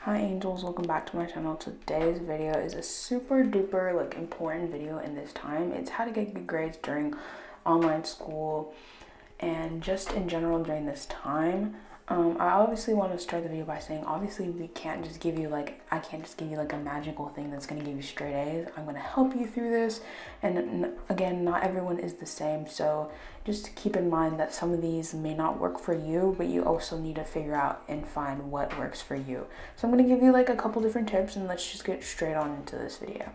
Hi angels, welcome back to my channel. Today's video is a super duper important video in this time. It's how to get good grades during online school and just in general during this time. I obviously want to start the video by saying obviously we can't just give you I can't just give you a magical thing that's going to give you straight A's. I'm going to help you through this, and again, not everyone is the same, so just keep in mind that some of these may not work for you, but you also need to figure out and find what works for you. So I'm going to give you a couple different tips, and let's just get straight on into this video.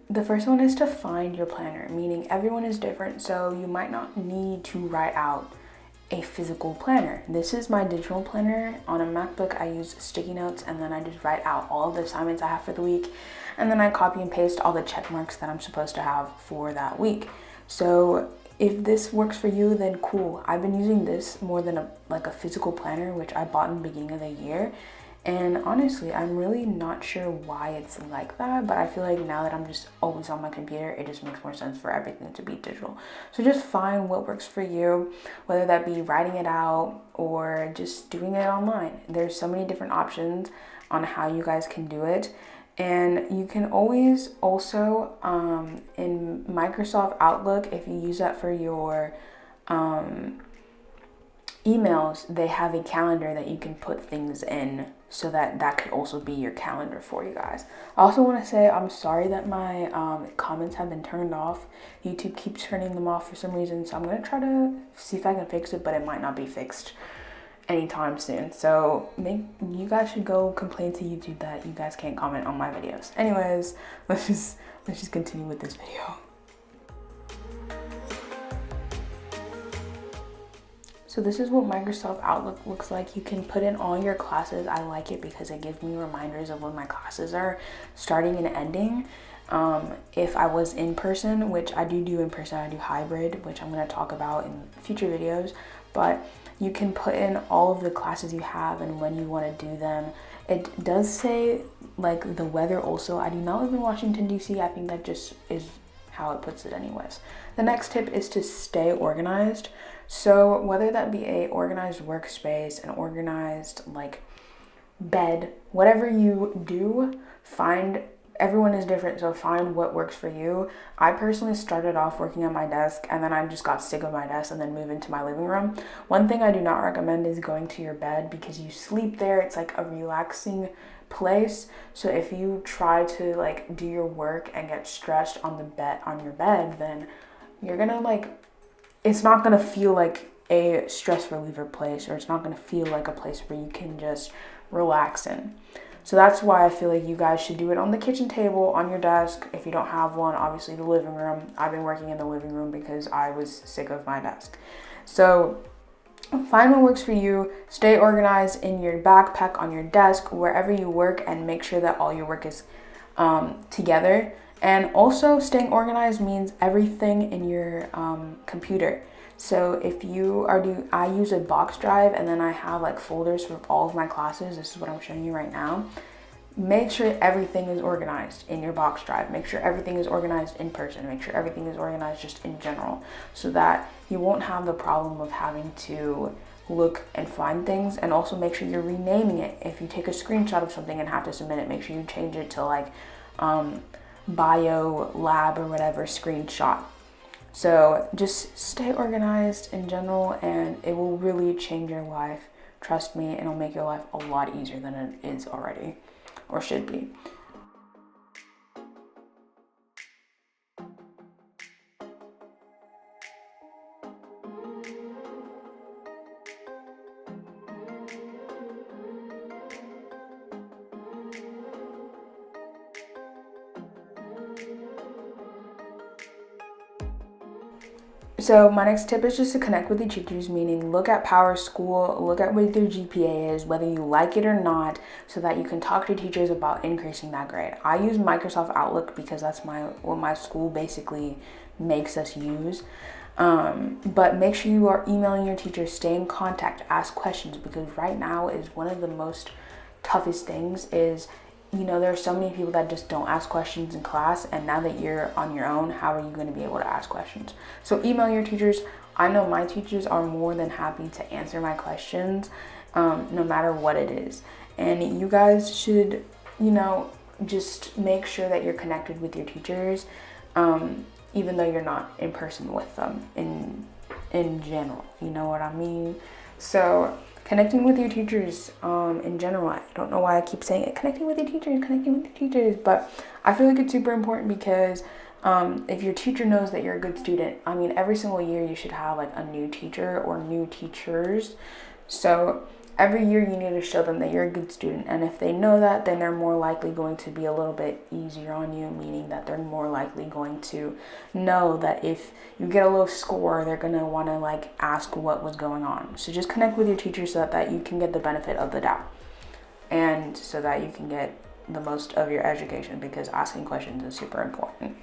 The first one is to find your planner, meaning everyone is different, so you might not need to write out a physical planner. This is my digital planner. On a MacBook, I use sticky notes, and then I just write out all of the assignments I have for the week, and then I copy and paste all the check marks that I'm supposed to have for that week. So if this works for you, then cool. I've been using this more than a physical planner, which I bought in the beginning of the year. And honestly, I'm really not sure why it's like that, but I feel like now that I'm just always on my computer, it just makes more sense for everything to be digital. So just find what works for you, whether that be writing it out or just doing it online. There's so many different options on how you guys can do it. And you can always also, in Microsoft Outlook, if you use that for your emails, they have a calendar that you can put things in, so that could also be your calendar for you guys. I also want to say I'm sorry that my comments have been turned off. YouTube keeps turning them off for some reason, so I'm going to try to see if I can fix it, but it might not be fixed anytime soon. So you guys should go complain to YouTube that you guys can't comment on my videos. Anyways, let's just continue with this video. So this is what Microsoft Outlook looks like. You can put in all your classes. I like it because it gives me reminders of when my classes are starting and ending. If I was in person, which I do in person, I do hybrid, which I'm going to talk about in future videos, but you can put in all of the classes you have and when you want to do them. It does say the weather also. I do not live in Washington, D.C. I think that just is how it puts it anyways. The next tip is to stay organized. So whether that be a organized workspace, an organized bed, whatever you do, everyone is different, so find what works for you. I personally started off working at my desk, and then I just got sick of my desk and then moved into my living room. One thing I do not recommend is going to your bed, because you sleep there. It's a relaxing place. So if you try to do your work and get stressed on your bed, then you're gonna it's not gonna feel like a stress reliever place, or it's not gonna feel like a place where you can just relax in. So that's why I feel like you guys should do it on the kitchen table, on your desk. If you don't have one, obviously the living room. I've been working in the living room because I was sick of my desk. So find what works for you. Stay organized in your backpack, on your desk, wherever you work, and make sure that all your work is together. And also staying organized means everything in your computer. So if you I use a box drive, and then I have folders for all of my classes. This is what I'm showing you right now. Make sure everything is organized in your box drive. Make sure everything is organized in person. Make sure everything is organized just in general, so that you won't have the problem of having to look and find things. And also make sure you're renaming it. If you take a screenshot of something and have to submit it, make sure you change it to bio lab or whatever screenshot. So just stay organized in general, and it will really change your life. Trust me, it'll make your life a lot easier than it is already, or should be. So my next tip is just to connect with your teachers, meaning look at Power School, look at what their GPA is, whether you like it or not, so that you can talk to teachers about increasing that grade. I use Microsoft Outlook because that's what my school basically makes us use. But make sure you are emailing your teachers, stay in contact, ask questions, because right now is one of the most toughest things is, there are so many people that just don't ask questions in class, and now that you're on your own, how are you going to be able to ask questions? So email your teachers. I know my teachers are more than happy to answer my questions, no matter what it is. And you guys should, just make sure that you're connected with your teachers, even though you're not in person with them in general, you know what I mean? So connecting with your teachers in general, I don't know why I keep saying it, connecting with your teachers, but I feel like it's super important because if your teacher knows that you're a good student, I mean, every single year you should have like a new teacher or new teachers. So every year you need to show them that you're a good student. And if they know that, then they're more likely going to be a little bit easier on you, meaning that they're more likely going to know that if you get a low score, they're going to want to like ask what was going on. So just connect with your teacher so that you can get the benefit of the doubt, and so that you can get the most of your education, because asking questions is super important.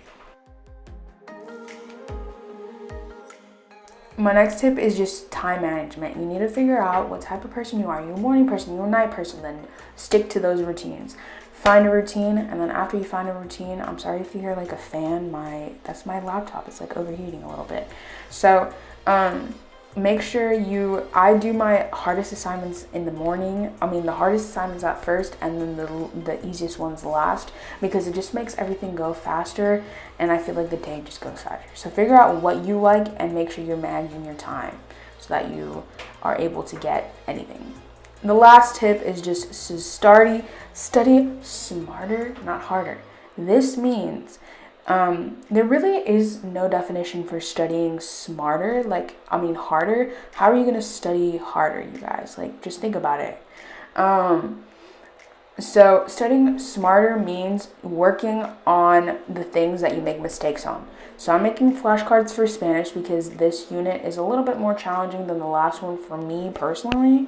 My next tip is just time management. You need to figure out what type of person you are. You're a morning person, you're a night person, then stick to those routines. Find a routine, and then after you find a routine, I'm sorry if you hear like a fan, that's my laptop. It's like overheating a little bit. So make sure I do my hardest assignments in the morning. I mean, the hardest assignments at first, and then the easiest ones last, because it just makes everything go faster, and I feel like the day just goes faster. So figure out what you like and make sure you're managing your time so that you are able to get anything. The last tip is just study smarter, not harder. This means there really is no definition for studying smarter, harder. How are you going to study harder, you guys? Like, just think about it. So studying smarter means working on the things that you make mistakes on. So I'm making flashcards for Spanish because this unit is a little bit more challenging than the last one for me personally.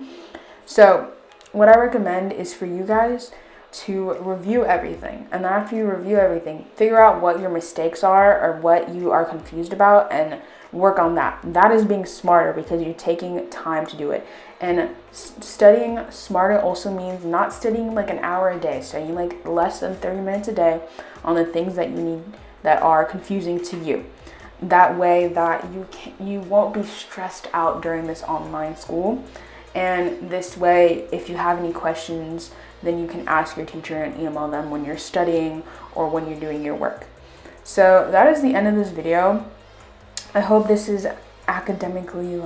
So what I recommend is for you guys to review everything, and then after you review everything, figure out what your mistakes are or what you are confused about and work on that. That is being smarter because you're taking time to do it. And studying smarter also means not studying like an hour a day, studying like less than 30 minutes a day on the things that you need that are confusing to you. That way that you won't be stressed out during this online school. And this way, if you have any questions, then you can ask your teacher and email them when you're studying or when you're doing your work. So that is the end of this video. I hope this is academically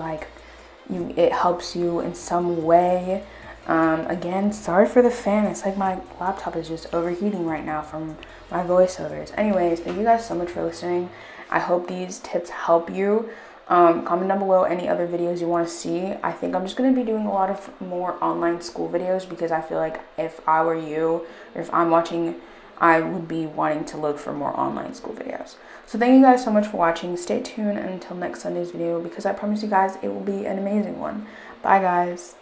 it helps you in some way. Again, sorry for the fan. It's like my laptop is just overheating right now from my voiceovers. Anyways, thank you guys so much for listening. I hope these tips help you. Comment down below any other videos you want to see. I think I'm just going to be doing a lot of more online school videos because I feel like if I were you, or if I'm watching, I would be wanting to look for more online school videos. So thank you guys so much for watching. Stay tuned until next Sunday's video because I promise you guys it will be an amazing one. Bye guys.